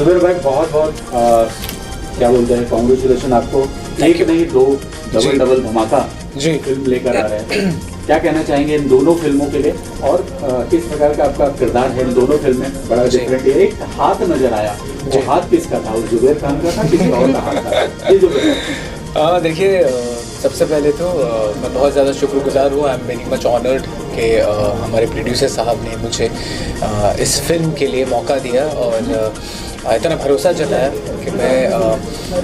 जुबेर भाई बहुत बहुत क्या बोलते हैं, कॉन्ग्रेचुलेशन आपको। एक नहीं दो डबल धमाका जी फिल्म लेकर आ रहे हैं। क्या कहना चाहेंगे इन दोनों फिल्मों के लिए, और किस प्रकार का आपका किरदार है इन दोनों फिल्में? बड़ा डिफरेंट है। एक हाथ नजर आया, वो हाथ किसका था? वो जुबेर खान का था, किसी और का हाथ था? ये जुबेर। देखिए, सबसे पहले तो मैं बहुत ज़्यादा शुक्रगुजार हूँ। आई एम वेरी मच ऑनर्ड कि हमारे प्रोड्यूसर साहब ने मुझे इस फिल्म के लिए मौका दिया और इतना भरोसा जताया कि मैं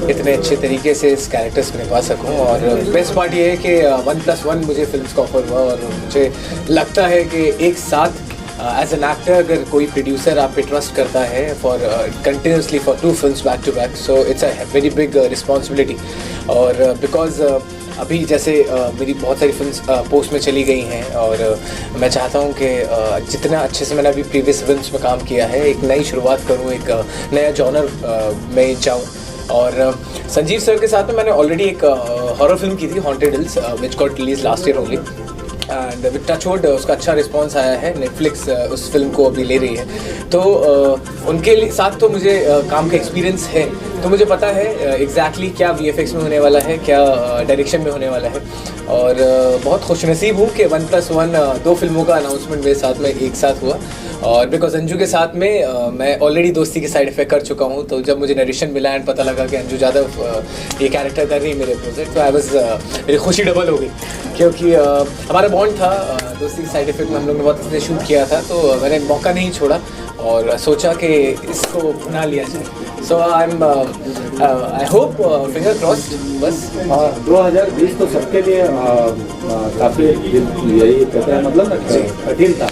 इतने अच्छे तरीके से इस कैरेक्टर्स को निभा सकूं। और बेस्ट पार्ट ये है कि 1+1 मुझे फिल्म का ऑफर हुआ और मुझे लगता है कि एक साथ एज एन एक्टर अगर कोई प्रोड्यूसर आप पे ट्रस्ट करता है for continuously for 2 films back to back, so it's a very big responsibility. और बिकॉज अभी जैसे मेरी बहुत सारी फिल्म्स पोस्ट में चली गई हैं और मैं चाहता हूं कि जितना अच्छे से मैंने अभी प्रीवियस फिल्म्स में काम किया है, एक नई शुरुआत करूं, एक नया जॉनर में जाऊं। और संजीव सर के साथ में मैंने ऑलरेडी एक हॉरर फिल्म की थी, haunted hills, which got release last year only, and with touchwood उसका अच्छा रिस्पांस आया है। नेटफ्लिक्स उस फिल्म को अभी ले रही है, तो उनके साथ तो मुझे काम का एक्सपीरियंस है, तो मुझे पता है एग्जैक्टली क्या VFX में होने वाला है, क्या डायरेक्शन में होने वाला है। और बहुत खुशनसीब हूँ कि 1+1 2 फिल्मों का अनाउंसमेंट मेरे साथ में एक साथ हुआ। और बिकॉज अंजू के साथ में मैं ऑलरेडी दोस्ती के साइड इफेक्ट कर चुका हूँ, तो जब मुझे नरेशन मिला एंड पता लगा कि अंजू यादव ये कैरेक्टर कर रही है मेरे प्रोजेक्ट, तो आई वाज मेरी खुशी डबल हो गई, क्योंकि हमारा बॉन्ड था दोस्ती के साइड इफेक्ट में, हम लोग ने बहुत अच्छे शूट किया था, तो मैंने मौका नहीं छोड़ा और सोचा कि इसको बना लिया जाए। सो आई होप फिंगर क्रॉस्ड। बस 2020 तो सबके लिए काफी यही कहते हैं, मतलब कठिन था,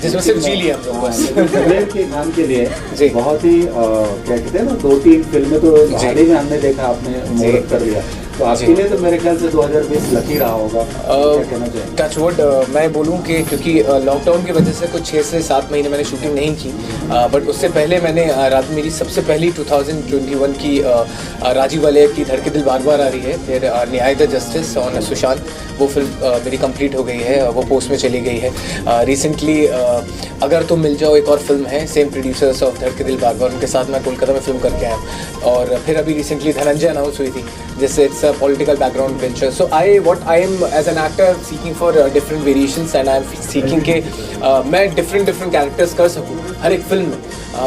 जिसमें सिर्फ जी लिया हम लोग बस। जुबेर के नाम के लिए जी। बहुत ही क्या कहते हैं ना, 2-3 फिल्में तो हाल ही में हमने देखा, आपने मुहूर्त कर लिया, तो आपके लिए तो मेरे ख्याल से 2020 लकी रहा होगा। क्या कहना चाहिए? टचवुड मैं बोलूँ कि क्योंकि लॉकडाउन की वजह से कुछ 6 से 7 महीने मैंने शूटिंग नहीं की, बट उससे पहले मैंने रात मेरी सबसे पहली 2021 की राजीव वाले की धड़के दिल बार बार आ रही है, फिर न्याय द जस्टिस ऑन सुशांत, वो फिल्म मेरी कंप्लीट हो गई है, वो पोस्ट में चली गई है। रिसेंटली अगर तुम मिल जाओ एक और फिल्म है, सेम प्रोड्यूसर्स ऑफ धड़के दिल बार बार, उनके साथ मैं कोलकाता में फिल्म करके आया। और फिर अभी रिसेंटली धनंजय अनाउंस हुई थी, जिससे it's a political background venture. So I am as an actor seeking for different variations and I am seeking के मैं डिफरेंट कैरेक्टर्स कर सकूँ हर एक फिल्म में,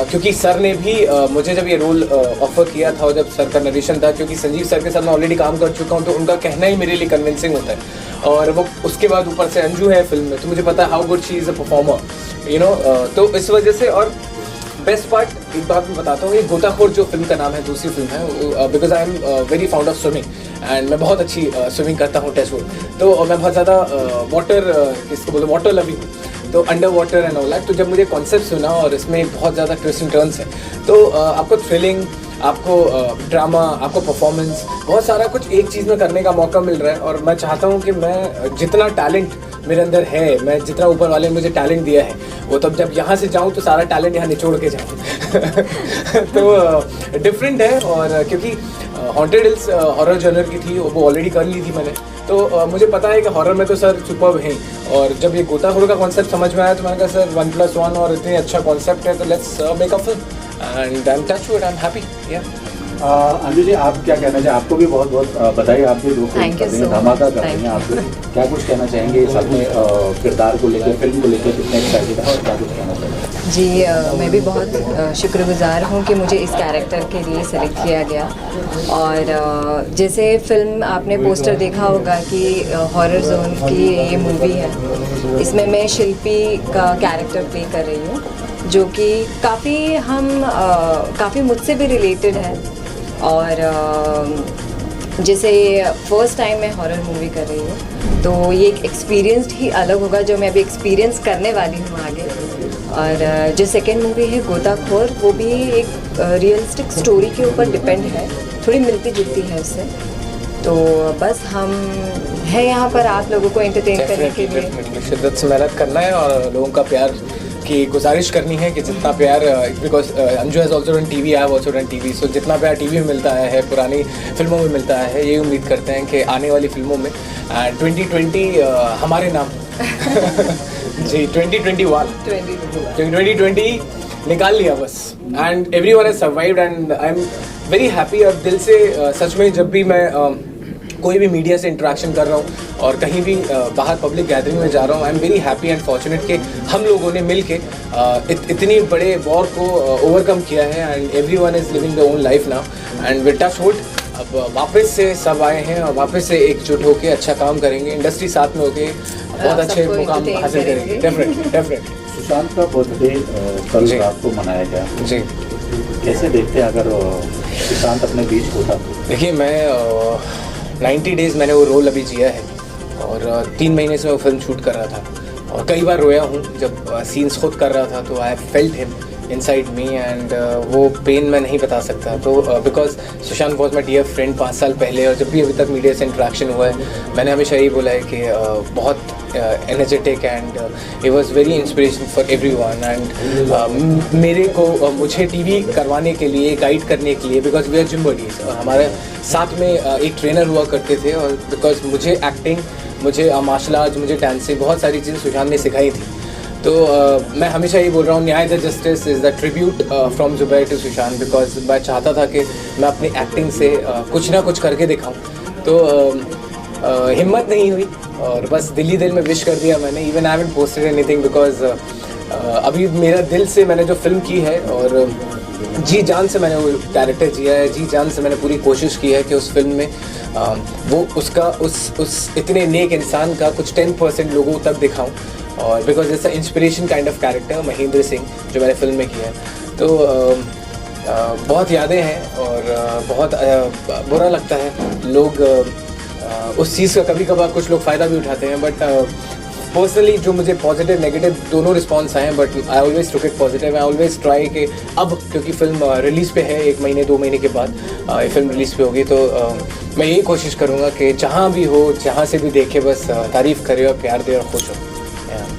क्योंकि सर ने भी मुझे जब ये रोल ऑफर किया था और जब सर का नरेशन था, क्योंकि संजीव सर के साथ मैं ऑलरेडी काम कर चुका हूँ, तो उनका कहना ही मेरे लिए कन्विंसिंग होता है। और वो उसके बाद ऊपर से अंजू है फिल्म में, तो मुझे पता है how good she is a performer, you know, तो इस वजह से। और बेस्ट पार्ट एक बात मैं बताता हूँ, ये गोताखोर जो फिल्म का नाम है, दूसरी फिल्म है, because I am very found of swimming and मैं बहुत अच्छी स्विमिंग करता हूँ टचवुड, तो मैं बहुत ज़्यादा वाटर किसको बोलो वाटर लविंग, तो under water and all that. तो जब मुझे कॉन्सेप्ट सुना और इसमें बहुत ज़्यादा ट्विस्ट एंड टर्न्स हैं, तो आपको थ्रिलिंग, आपको ड्रामा, आपको परफॉर्मेंस, बहुत सारा कुछ एक चीज़ में करने का मौका मिल रहा है। और मैं चाहता हूँ कि मैं जितना टैलेंट मेरे अंदर है, मैं जितना ऊपर वाले ने मुझे टैलेंट दिया है, वो तब जब यहाँ से जाऊँ तो सारा टैलेंट यहाँ निचोड़ के जाऊँ। तो डिफरेंट है, और क्योंकि हॉन्टेड हिल्स हॉरर जॉनर की थी, वो ऑलरेडी कर ली थी मैंने, तो मुझे पता है कि हॉरर में तो सर सुपर्ब हैं। और जब ये गोताखोर का कॉन्सेप्ट समझ में आया, तो मैंने कहा सर 1+1 और इतनी अच्छा कॉन्सेप्ट है, तो let's make a film and I am touchwood, I am happy. Yeah Anju जी, आप क्या कहना चाहिए? आपको भी बहुत बहुत बधाई, आप भी 2 फिल्म कर रही हैं, धमाका कर रही हैं। आप क्या कुछ कहना चाहेंगे इस अपने किरदार को लेकर, फिल्म को लेकर कितने एक्साइटेड हैं और क्या कुछ कहना चाहेंगे? जी, मैं भी बहुत शुक्रगुजार हूँ कि मुझे इस कैरेक्टर के लिए सेलेक्ट किया गया। और जैसे फिल्म आपने पोस्टर देखा होगा कि हॉरर जोन की ये मूवी है, इसमें मैं शिल्पी का कैरेक्टर प्ले कर रही हूँ, जो कि काफ़ी मुझसे भी रिलेटेड है। और जैसे फर्स्ट टाइम मैं हॉरर मूवी कर रही हूँ, तो ये एक एक्सपीरियंस ही अलग होगा जो मैं अभी एक्सपीरियंस करने वाली हूँ आगे। और जो सेकेंड मूवी है गोताखोर, वो भी एक रियलिस्टिक स्टोरी के ऊपर डिपेंड है, थोड़ी मिलती जुलती है उससे। तो बस हम हैं यहाँ पर आप लोगों को एंटरटेन करने के लिए। शिद्दत से मेहनत करना है और लोगों का प्यार की गुजारिश करनी है कि जितना प्यार, because Anju has also done TV, I have also done TV, so जितना प्यार टीवी में मिलता है, पुरानी फिल्मों में मिलता है, ये उम्मीद करते हैं कि आने वाली फिल्मों में 2020 हमारे नाम जी 2020 निकाल लिया बस, and everyone has survived and I am very happy. और दिल से सच में जब भी मैं कोई भी मीडिया से इंटरेक्शन कर रहा हूँ और कहीं भी बाहर पब्लिक गैदरिंग में जा रहा हूँ, आई am very happy and fortunate कि हम लोगों ने मिल के इतनी बड़े वॉर को ओवरकम किया है and everyone is living their own life now and with touch wood अब वापस से सब आए हैं और वापस से एकजुट होकर अच्छा काम करेंगे, इंडस्ट्री साथ में होके बहुत अच्छे मुकाम हासिल करेंगे। डेफिनेटली। सुशांत का बर्थडे कल रात को मनाया गया जी, कैसे देखते हैं अगर सुशांत अपने बीच होता तो? देखिए मैं 90 डेज़ मैंने वो रोल अभी जिया है और 3 महीने से मैं वो फिल्म शूट कर रहा था और कई बार रोया हूँ जब सीन्स खुद कर रहा था, तो I felt him inside me and वो पेन मैं नहीं बता सकता। तो because Sushant was my dear friend 5 साल पहले, और जब भी अभी तक मीडिया से इंटरेक्शन हुआ है मैंने हमेशा यही बोला है कि बहुत energetic and it was very inspiration for everyone and मेरे को मुझे टीवी करवाने के लिए, गाइड करने के लिए, because we are gym buddies और हमारे साथ में एक ट्रेनर हुआ करते थे और बिकॉज मुझे एक्टिंग, मुझे मार्शल आर्ट्स, मुझे डांसिंग, बहुत सारी चीज़ें सुशांत ने सिखाई थी। तो मैं हमेशा ये बोल रहा हूँ, Nyay the justice is the tribute from Zubair to Sushant, because मैं चाहता था कि मैं अपनी एक्टिंग से कुछ ना कुछ करके दिखाऊँ। तो हिम्मत नहीं हुई और बस दिल ही दिल में विश कर दिया मैंने। Even I haven't posted anything because अभी मेरा दिल से मैंने जो फिल्म की है और जी जान से मैंने वो कैरेक्टर जिया है, जी जान से मैंने पूरी कोशिश की है कि उस फिल्म में वो उसका उस इतने नेक इंसान का कुछ 10% लोगों तक दिखाऊं। और because it's inspiration kind of character Mahendra Singh जो मैंने फिल्म में किया है। तो बहुत यादें हैं और बहुत बुरा लगता है, लोग उस चीज़ का कभी कभार कुछ लोग फ़ायदा भी उठाते हैं, बट पर्सनली जो मुझे पॉजिटिव नेगेटिव दोनों रिस्पॉन्स आए हैं, but I always took it positive. I always try कि अब क्योंकि फिल्म रिलीज़ पे है 1 महीने 2 महीने के बाद ये फिल्म रिलीज़ पे होगी, तो मैं यही कोशिश करूँगा कि जहाँ भी हो, जहाँ से भी देखे, बस तारीफ़ करे और प्यार दे और खुश हो।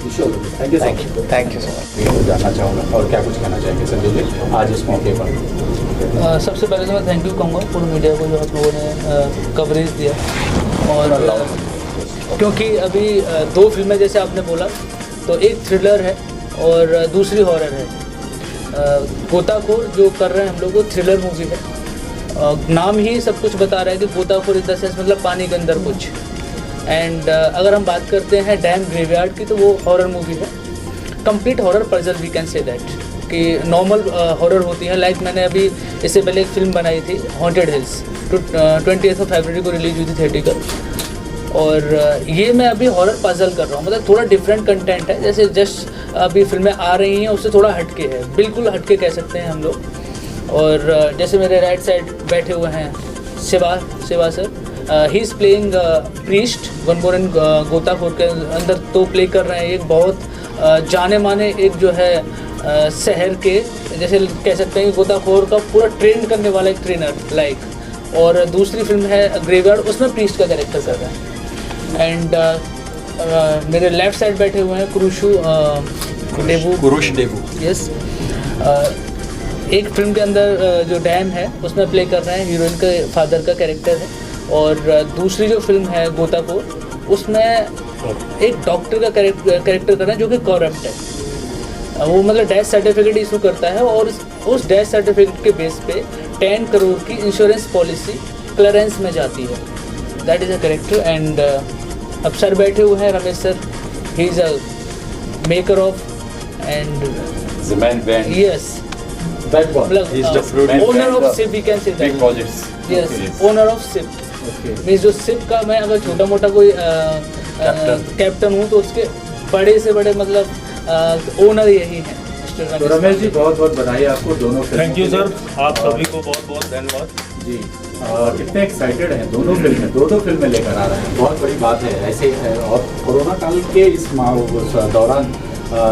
Thank you so much. जानना चाहूँगा और क्या कुछ कहना चाहेंगे संजय जी आज इस मौके पर? सबसे पहले तो मैं थैंक यू कहूँगा पूरी मीडिया को जो आप लोगों ने कवरेज दिया, और क्योंकि अभी 2 फिल्में जैसे आपने बोला, तो एक थ्रिलर है और दूसरी हॉरर है। गोताखोर जो कर रहे हैं हम लोग वो थ्रिलर मूवी है, नाम ही सब कुछ बता रहा है कि गोताखोर इन द सेंस मतलब पानी के अंदर कुछ। एंड अगर हम बात करते हैं डैम ग्रेवयार्ड की, तो वो हॉरर मूवी है, complete horror puzzle we can say that, कि नॉर्मल हॉरर होती है। लाइक मैंने अभी इससे पहले एक फिल्म बनाई थी हॉन्टेड हिल्स, 20 फरवरी को रिलीज हुई थी थिएटिकल, और ये मैं अभी हॉरर पजल कर रहा हूँ, मतलब थोड़ा डिफरेंट कंटेंट है। जैसे जस्ट अभी फिल्में आ रही हैं उससे थोड़ा हटके है, बिल्कुल हटके कह सकते हैं हम लोग। और जैसे मेरे राइट साइड बैठे हुए हैं Shiva sir, he is playing priest वनबोरन गोताखोर के अंदर तो प्ले कर रहे हैं एक बहुत जाने माने एक जो है शहर के, जैसे कह सकते हैं गोताखोर का पूरा ट्रेंड करने वाला एक ट्रेनर लाइक। और दूसरी फिल्म है ग्रेवयार्ड, उसमें प्रीस्ट का कैरेक्टर कर रहा है। एंड मेरे लेफ्ट साइड बैठे हुए हैं कुरुश देवू, यस। एक फिल्म के अंदर जो डैम है उसमें प्ले कर रहे हैं, हीरोइन के फादर का कैरेक्टर है। और दूसरी जो फिल्म है गोताखोर, उसमें एक डॉक्टर का कैरेक्टर कर रहे हैं जो कि करप्ट है। वो मतलब डेथ सर्टिफिकेट इशू करता है और उस डेथ सर्टिफिकेट के बेस पे 10 करोड़ की इंश्योरेंस पॉलिसी क्लियरेंस में जाती है। That is a character. And अब सर बैठे हुए हैं Ramesh sir, he is a maker of and yes owner of ship, we can say that, yes owner of ship. Means जो सिप का मैं अगर छोटा मोटा कोई कैप्टन हूँ तो उसके बड़े से बड़े मतलब ओनर यही हैं। तो रमेश जी बहुत बहुत बधाई आपको दोनों फिल्मों। थैंक यू सर, आप सभी को बहुत बहुत धन्यवाद जी। कितने एक्साइटेड हैं, दोनों फिल्में दो फिल्में लेकर आ रहे हैं, बहुत बड़ी बात है ऐसे है। और कोरोना काल के इस दौरान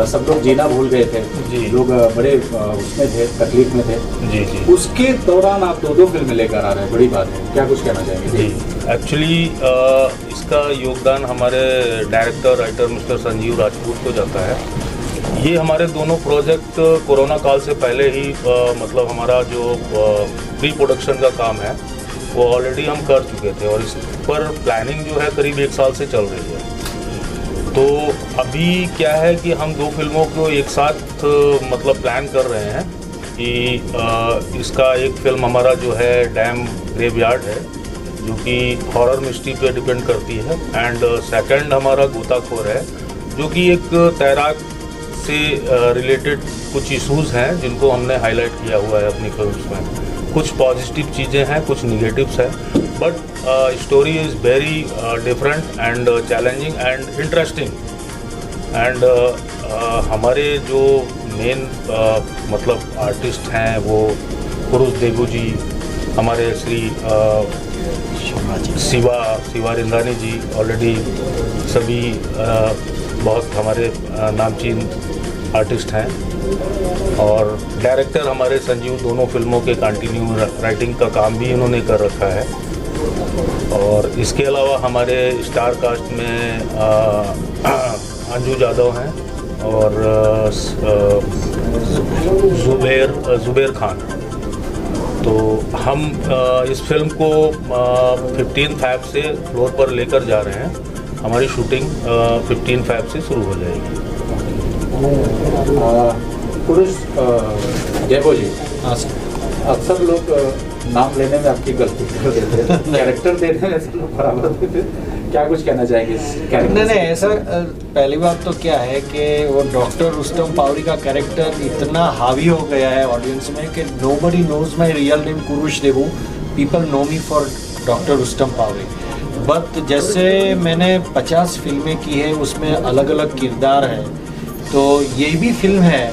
सब लोग जीना भूल गए थे जी, लोग बड़े उसमें थे, तकलीफ में थे जी जी। उसके दौरान आप दो फिल्में लेकर आ रहे हैं, बड़ी बात है, क्या कुछ कहना चाहेंगे? जी एक्चुअली इसका योगदान हमारे director writer mister Sanjeev Rajput को जाता है। ये हमारे दोनों प्रोजेक्ट कोरोना काल से पहले ही मतलब हमारा जो प्री प्रोडक्शन का काम है वो ऑलरेडी हम कर चुके थे और इस पर प्लानिंग जो है करीब 1 साल से चल रही है। तो अभी क्या है कि हम 2 फिल्मों को एक साथ मतलब प्लान कर रहे हैं कि इसका एक फिल्म हमारा जो है डैम ग्रेवयार्ड है, जो कि हॉरर मिस्ट्री पे डिपेंड करती है, एंड सेकंड हमारा गोताखोर है, जो कि एक तैराक से रिलेटेड कुछ इश्यूज़ हैं जिनको हमने हाईलाइट किया हुआ है अपनी फिल्म्स में। कुछ पॉजिटिव चीज़ें हैं, कुछ निगेटिव्स हैं, but story is very different and challenging and interesting. And हमारे जो मेन मतलब आर्टिस्ट हैं वो कुरुश देबू जी, हमारे श्री शिवा रिंदानी जी, ऑलरेडी सभी बहुत हमारे नामचीन आर्टिस्ट हैं, और डायरेक्टर हमारे संजीव दोनों फिल्मों के कंटिन्यू राइटिंग का काम भी इन्होंने कर रखा है। और इसके अलावा हमारे स्टार कास्ट में अंजू जादव हैं और जुबेर खान। तो हम इस फिल्म को 15 फैब से फ्लोर पर लेकर जा रहे हैं। हमारी शूटिंग 15 फैब से शुरू हो जाएगी। पुरुष जयबो जी, हाँ सर। अक्सर लोग नाम लेने में आपकी गलती कर देते हैं, कैरेक्टर देने में ऐसे लोग बराबर देते हैं। क्या कुछ कहना चाहेंगे इस कैरेक्टर? नहीं, ऐसा पहली बात तो क्या है कि वो डॉक्टर रुस्तम पावरी का कैरेक्टर इतना हावी हो गया है ऑडियंस में कि nobody knows my real name Kurush Deboo, people know me for doctor Rustam Pavri. But जैसे मैंने 50 फिल्में की है, उसमें अलग अलग किरदार है, तो ये भी फिल्म है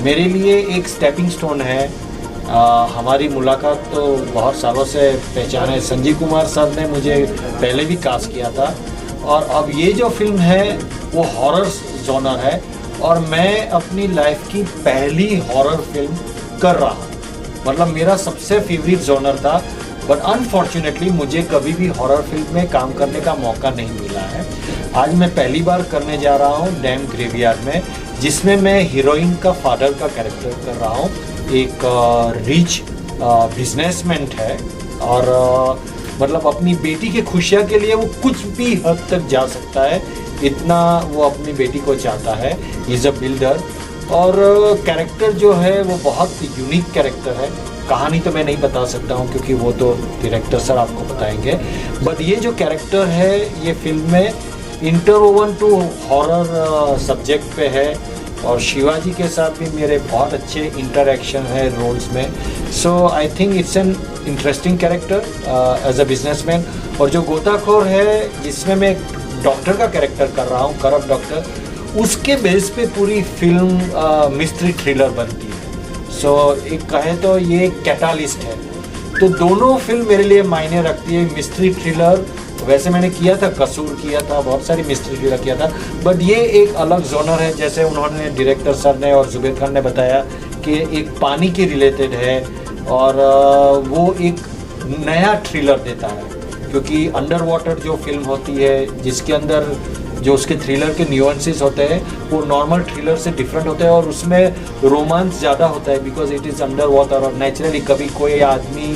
मेरे लिए एक स्टेपिंग स्टोन है। हमारी मुलाकात तो बहुत सालों से पहचान है। संजीव कुमार सर ने मुझे पहले भी कास्ट किया था, और अब ये जो फिल्म है वो हॉरर जॉनर है, और मैं अपनी लाइफ की पहली हॉरर फिल्म कर रहा हूँ। मतलब मेरा सबसे फेवरेट जॉनर था, बट अनफॉर्चुनेटली मुझे कभी भी हॉरर फिल्म में काम करने का मौका नहीं मिला है। आज मैं पहली बार करने जा रहा हूँ डैम ग्रेवयार्ड में, जिसमें मैं हीरोइन का फादर का कैरेक्टर कर रहा हूँ। एक रिच बिजनेसमैन है, और मतलब अपनी बेटी की खुशियाँ के लिए वो कुछ भी हद तक जा सकता है, इतना वो अपनी बेटी को चाहता है। इज़ अ बिल्डर, और कैरेक्टर जो है वो बहुत यूनिक कैरेक्टर है। कहानी तो मैं नहीं बता सकता हूँ क्योंकि वो तो डायरेक्टर सर आपको बताएंगे, बट ये जो कैरेक्टर है ये फिल्म में इंटरवोवन टू हॉरर सब्जेक्ट पे है, और शिवाजी के साथ भी मेरे बहुत अच्छे इंटरेक्शन है रोल्स में। So I think it's an interesting character as a businessman. और जो गोताखोर है जिसमें मैं डॉक्टर का कैरेक्टर कर रहा हूँ, करप्ट डॉक्टर, उसके बेस पे पूरी फिल्म मिस्ट्री थ्रिलर बनती है। सो एक कहे तो ये कैटालिस्ट है। तो दोनों फिल्म मेरे लिए मायने रखती है। मिस्ट्री थ्रिलर वैसे मैंने किया था, कसूर किया था, बहुत सारी मिस्ट्री थ्रिलर किया था, बट ये एक अलग जोनर है। जैसे उन्होंने डायरेक्टर सर ने और जुबेर खान ने बताया कि एक पानी के रिलेटेड है, और वो एक नया थ्रिलर देता है, क्योंकि अंडर वाटर जो फिल्म होती है जिसके अंदर जो उसके थ्रिलर के न्यूएंसेस होते हैं वो नॉर्मल थ्रिलर से डिफरेंट होते हैं, और उसमें रोमांस ज़्यादा होता है because it is under water. और नेचुरली कभी कोई आदमी,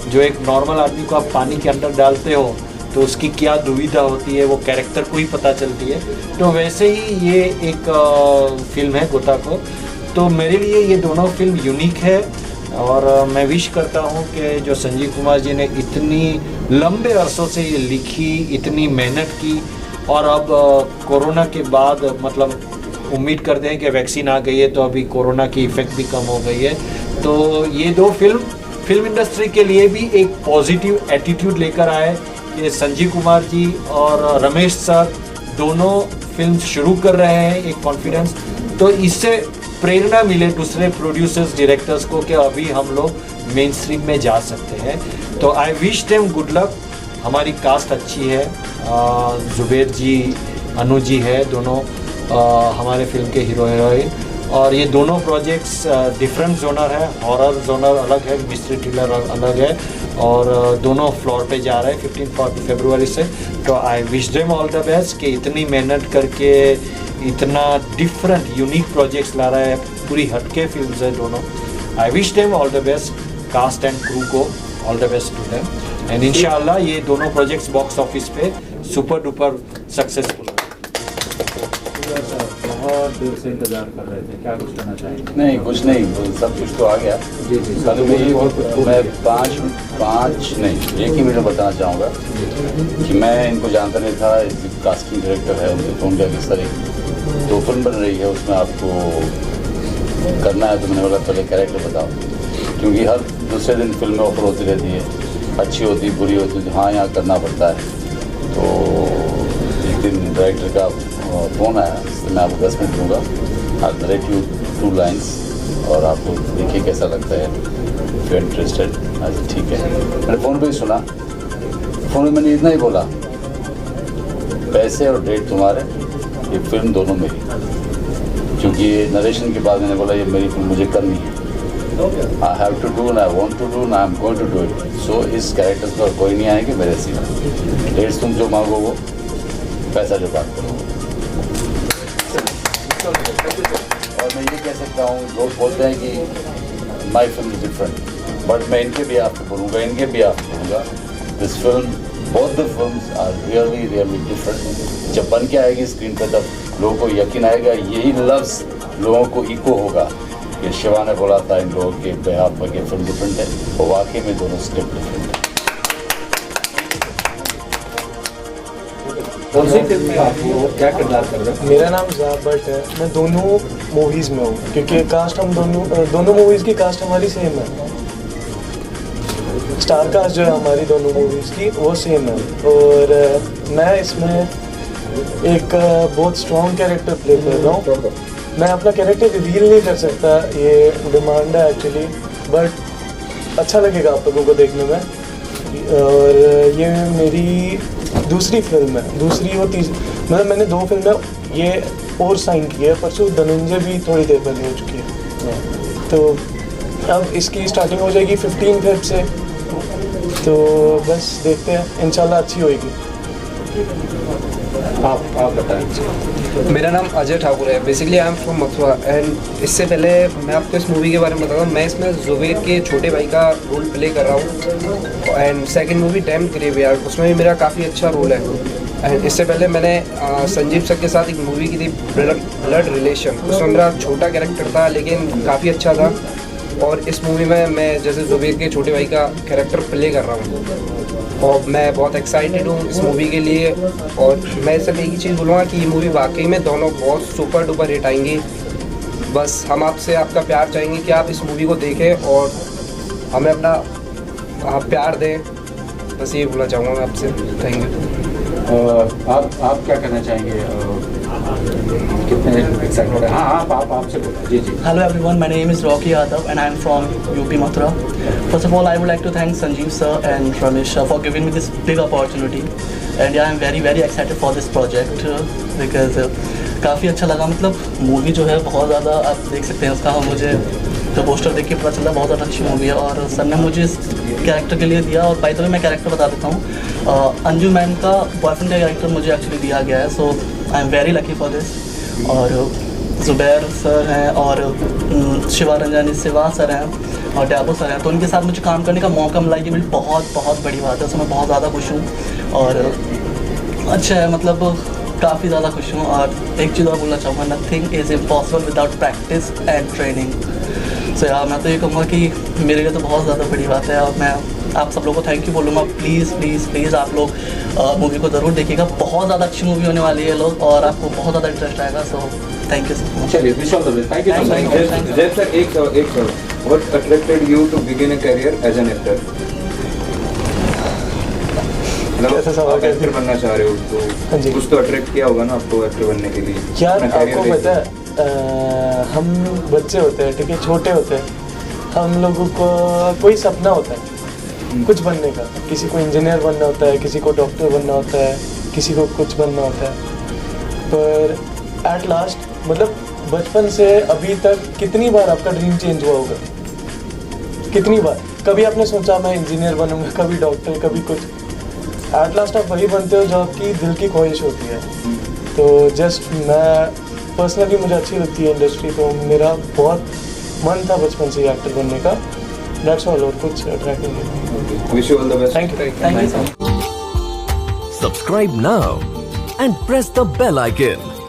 जो एक नॉर्मल आदमी को आप पानी के अंदर डालते हो तो उसकी क्या दुविधा होती है वो कैरेक्टर को ही पता चलती है। तो वैसे ही ये एक फिल्म है गोताखोर। तो मेरे लिए ये दोनों फिल्म यूनिक है, और मैं विश करता हूँ कि जो संजीव कुमार जी ने इतनी लंबे अरसों से ये लिखी, इतनी मेहनत की, और अब कोरोना के बाद मतलब उम्मीद करते हैं कि वैक्सीन आ गई है तो अभी कोरोना की इफ़ेक्ट भी कम हो गई है। तो ये दो फिल्म इंडस्ट्री के लिए भी एक पॉजिटिव एटीट्यूड लेकर आए कि संजीव कुमार जी और रमेश सर दोनों फिल्म शुरू कर रहे हैं, एक कॉन्फिडेंस। तो इससे प्रेरणा मिले दूसरे प्रोड्यूसर्स, डायरेक्टर्स को कि अभी हम लोग मेन स्ट्रीम में जा सकते हैं। तो आई विश देम गुड लक। हमारी कास्ट अच्छी है, जुबेर जी, अनु जी है, दोनों हमारे फिल्म के हीरो हीरोइन, और ये दोनों प्रोजेक्ट्स डिफरेंट जोनर है। हॉरर जोनर अलग है, मिस्ट्री थ्रिलर अलग है, और दोनों फ्लोर पे जा रहे हैं 15 फरवरी से। तो आई wish them all the best कि इतनी मेहनत करके इतना डिफरेंट यूनिक प्रोजेक्ट्स ला रहा है, पूरी हटके फिल्म्स है दोनों। I wish them all the best, cast and crew को all the best to them, and इंशाल्लाह ये दोनों प्रोजेक्ट्स बॉक्स ऑफिस पे सुपर डुपर सक्सेसफुल। बहुत देर से इंतजार कर रहे थे, क्या कुछ कहना चाहेंगे? नहीं, कुछ नहीं, सब कुछ तो आ गया। जी जी, खाली मैं 5 नहीं 1 ही मिनट में बताना चाहूँगा कि मैं इनको जानता नहीं था। कास्टिंग डायरेक्टर है, उनसे फ़ोन किया कि सर 2 फिल्म बन रही है, उसमें आपको करना है। तो मैंने बोला पहले कैरेक्टर बताओ, क्योंकि हर दूसरे दिन फिल्में ऑफर होती रहती है, अच्छी होती बुरी होती, हाँ यहाँ करना पड़ता है। तो एक दिन डायरेक्टर का फ़ोन आया, तो मैं आपको 10 मिनट दूँगा, आई डायरेक्ट यू 2 लाइन्स और आपको देखिए कैसा लगता है, इफ यू इंटरेस्टेड। अच्छा ठीक है। मैंने फ़ोन पे ही सुना, फ़ोन में मैंने इतना ही बोला, पैसे और डेट तुम्हारे, ये फिल्म दोनों मेरी। क्योंकि ये नरेशन के बाद मैंने बोला ये मेरी फिल्म मुझे करनी है, I have to do, I want to do, I am going to do it. So इस कैरेक्टर पर कोई नहीं आएगी मेरे सिवा। डेट्स तुम जो मांगो वो, पैसा जो बात करो। और मैं ये कह सकता हूँ, लोग बोलते हैं कि my film is different, but मैं इनके भी आपको बोलूँगा, इनके भी आपको बोलूँगा, this film, both the films are really really different. जब बन के आएगी स्क्रीन पर तब लोगों को यकीन आएगा, यही लफ्ज़ लोगों को इको होगा कि शिवा ने बोला था इन लोगों के बेहाफ पर कि फिल्म डिफरेंट है, और वाकई में दोनों स्क्रिप्ट डिफरेंट है। कौन सी फिल्म में आप वो क्या किरदार कर रहे हैं? मेरा नाम ज़ाब भट्ट है, मैं दोनों मूवीज़ में हूँ, क्योंकि कास्ट हम दोनों मूवीज़ की कास्ट हमारी सेम है। स्टार कास्ट जो है हमारी दोनों मूवीज़ की वो सेम है, और मैं इसमें एक बहुत स्ट्रॉन्ग कैरेक्टर प्ले कर रहा हूँ। मैं अपना कैरेक्टर रिवील नहीं कर सकता, ये डिमांड है एक्चुअली, बट अच्छा लगेगा आप लोगों को देखने में। और ये मेरी दूसरी फिल्म है, दूसरी और तीसरी, मतलब मैंने 2 फिल्में ये और साइन की है, परसों धनंजय भी थोड़ी देर पहले हो चुकी है। तो अब इसकी स्टार्टिंग हो जाएगी 15 फेब से, तो बस देखते हैं, इंशाल्लाह अच्छी होएगी। आप बताएं। मेरा नाम अजय ठाकुर है, basically I am from Mathura. And इससे पहले मैं आपको इस मूवी के बारे में बताता हूँ। मैं इसमें जुबैर के छोटे भाई का रोल प्ले कर रहा हूँ। And second movie dam graveyard, उसमें भी मेरा काफ़ी अच्छा रोल है। एंड इससे पहले मैंने संजीव सर के साथ एक मूवी की थी ब्लड रिलेशन, उसमें मेरा छोटा कैरेक्टर था लेकिन काफ़ी अच्छा था। और इस मूवी में मैं जैसे जुबैर के छोटे भाई का कैरेक्टर प्ले कर रहा हूँ, और मैं बहुत एक्साइटेड हूँ इस मूवी के लिए। और मैं सिर्फ एक ही चीज़ बोलूँगा कि ये मूवी वाकई में दोनों बहुत सुपर डुपर हिट आएंगी। बस हम आपसे आपका प्यार चाहेंगे कि आप इस मूवी को देखें और हमें अपना प्यार दें। बस ये बोलना चाहूँगा मैं आपसे। Thank you. आप क्या कहना चाहेंगे? कितने एक्साइटेड हैं? हाँ आपसे बोला। जी जी। Hello everyone, my name is Rocky Yadav and I am from UP Mathura. First of all, I would like to thank Sanjeev sir and Ramesh sir for giving me this big opportunity. And yeah, I am very excited for this project because काफ़ी अच्छा लगा। मतलब movie जो है बहुत ज़्यादा, आप देख सकते हैं उसका, मुझे तो पोस्टर देख के पता चला बहुत ज़्यादा अच्छी मूवी है। और सर ने मुझे इस कैरेक्टर के लिए दिया, और बाय द वे मैं कैरेक्टर बता देता हूँ, अंजू मैम का बॉयफ्रेंड का कैरेक्टर मुझे एक्चुअली दिया गया है। So I am very lucky for this. और जुबैर सर हैं और शिवा रंजानी सिवा सर हैं और डैबो सर हैं, तो उनके साथ मुझे काम करने का मौका मिला, ये मेरी बहुत बड़ी बात है। उसमें मैं बहुत ज़्यादा खुश हूँ और अच्छा है, मतलब काफ़ी ज़्यादा खुश हूँ। और एक चीज़ और बोलना चाहूँगा, nothing is impossible without practice and training. So यार मैं तो ये कहूँगा कि मेरे लिए तो बहुत ज़्यादा बड़ी बात है, और मैं आप सब लोगों को थैंक यू बोलूँगा। प्लीज़ आप लोग मूवी को ज़रूर देखिएगा, बहुत ज़्यादा अच्छी मूवी होने वाली है लोग, और आपको बहुत ज़्यादा इंटरेस्ट आएगा। So thank you so much. चलिए, wish all the best. Thank you so much. जैसे सर एक सवाल, what attracted you to begin a career as an actor? मतलब आप एक्टर बनना चाह रहे हो तो कुछ तो अट्रैक्ट किया होगा ना आपको एक्टर बनने के लिए? यार आपको पता है, हम बच्चे होते हैं, ठीक है, छोटे होते हैं, हम लोगों को कोई सपना होता है कुछ बनने का। किसी को इंजीनियर बनना होता है, किसी को डॉक्टर बनना होता है, किसी को कुछ बनना होता है। पर एट लास्ट, मतलब बचपन से अभी तक कितनी बार आपका ड्रीम चेंज हुआ होगा? कितनी बार? कभी आपने सोचा मैं इंजीनियर बनूंगा, कभी डॉक्टर, कभी कुछ। एट लास्ट आप वही बनते हो जो आपकी दिल की ख्वाहिश होती है। तो जस्ट मैं पर्सनली, मुझे अच्छी लगती है इंडस्ट्री, तो मेरा बहुत मन था बचपन से एक्टर बनने का। दैट्स ऑल, और कुछ अट्रैक्ट नहीं। Wish you all the best. Thank you. Subscribe now and press the bell icon.